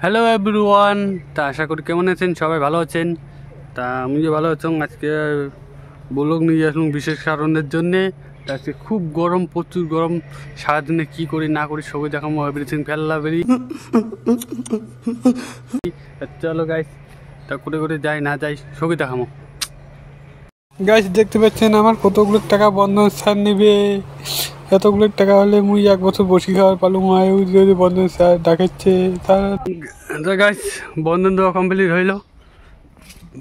Hello everyone, তা আশা করি কেমন আছেন, সবাই ভালো আছেন। তা আমি যে ভালো আছি, আজকে ব্লগ নিয়ে আসলাম বিশেষ কারণের জন্যে। তা আজকে খুব গরম, প্রচুর গরম। সারাদিনে কী করি না করি সবই দেখাবো, এভরিথিং ফেললা বেরি। চলো গাইস, তা করে করে যাই না যাই সবই দেখাবো। গাইস দেখতে পাচ্ছেন আমার কতগুলো টাকা বন্ধন স্যার নেবে। এতগুলো টাকা হলে মুই 1 বছর বসি খাওয়ার পালুম হয় যদি বন্ধন স্যার ডাকাচ্ছে তার। গাইস বন্ধন দেওয়া কমপ্লিট হইল।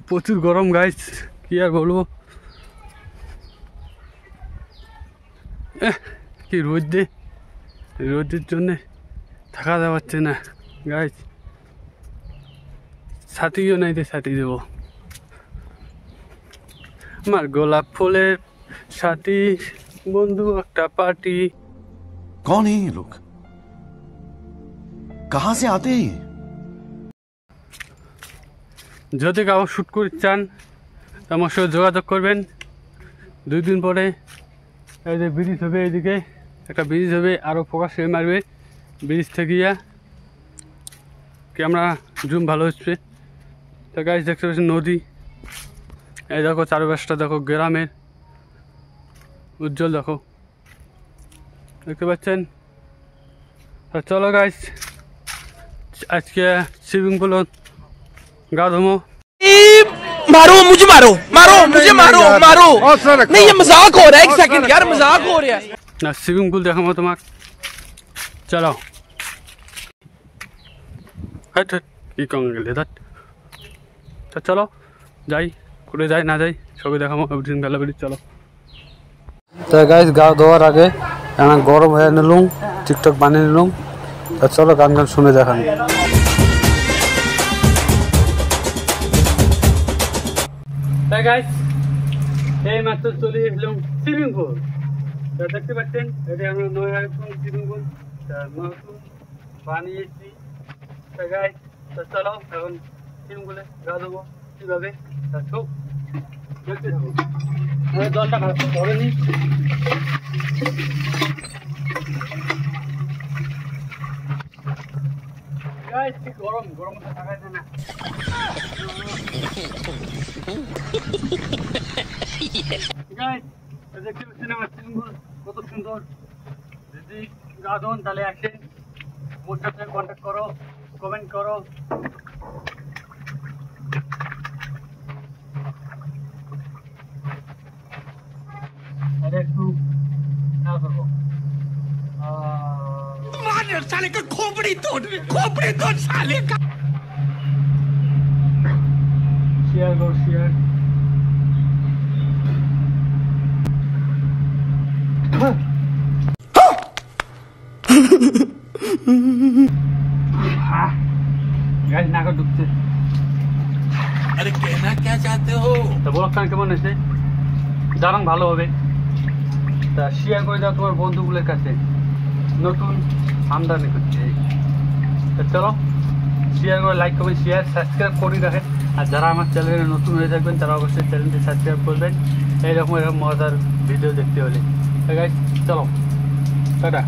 প্রচুর গরম গাইস, কি আর বলবো। কি রোদের জন্যে থাকা যাচ্ছে না গাইস। ছাতিও নাই, ছাতি দেবো। আমার গোলাপ ফুলের সাথী বন্ধু একটা পার্টি। कौन है ये लोग? कहां से आते हैं? যদি কাউ শ্যুট করতে চান আমার সাথে যোগাযোগ করবেন। 2 দিন পরে এই যে ব্রিজ হবে, এইদিকে একটা ব্রিজ হবে, আরও ফোকাস হয়ে মারবে ব্রিজ থেকে ক্যামেরা জুম ভালো হচ্ছে। তো গাইস দেখতে পাচ্ছেন নদী, এই দেখো চারপাশটা দেখো, গ্রামের উজ্জ্বল দেখো, দেখতে পাচ্ছেন। চলো গাইস আজকে সুইমিং পুল গা ধোবো। मारो मुझे, मारो मारो मुझे, मारो मारो। नहीं ये मजाक हो रहा है, 1 सेकंड यार, मजाक हो रहा है ना। সুইমিং পুল দেখাবো তোমাক, চলো। কি কম গেলে চলো যাই, করে যাই না যাই সবই দেখাবো, এভরিথিং ভালো বেরি। চলো তো গাইস গা ধোয়ার আগে গরম হয়ে নিলাম, টিকটক বানিয়ে নিলাম। তা চলো গান শুনে দেখান। গাইস এই মাত্র চলে এলাম সুইমিং পুল। দেখতে পাচ্ছেন এটা আমরা নয়া সুইমিং পুল নতুন বানিয়েছি। গাইস চলো এখন সুইমিং পুলে গা দেবো কীভাবে দেখতে থাকো। জলটা পড়েনি। গাইস কি গরম, গরমে থাকা যায় না। গাইস দেখতে পাচ্ছেন আমার সুইমিং পুল কত সুন্দর। যদি গা ধোন তাহলে আসেন, মোর সাথে কন্ট্যাক্ট করো, কমেন্ট করো। আর একটু না করবো साले का खोपड़ी तोड़ साले का। শেয়ার করো, শেয়ার। গাইস নাকা ঢুকছে। अरे कहना क्या चाहते हो? তো ব্লগটা কেমন হয়েছে জানান, ভালো হবে। তা শেয়ার করে দাও তোমার বন্ধুগুলোর কাছে, নতুন আমদানি করছে। চলো শেয়ার করে, লাইক করবেন, শেয়ার সাবস্ক্রাইব করে রাখেন। আর যারা আমার চ্যানেলে নতুন হয়ে থাকবেন তারা অবশ্যই চ্যানেলটি সাবস্ক্রাইব করবেন এরকম মজার ভিডিও দেখতে হলে। গাইস চলো টাটা।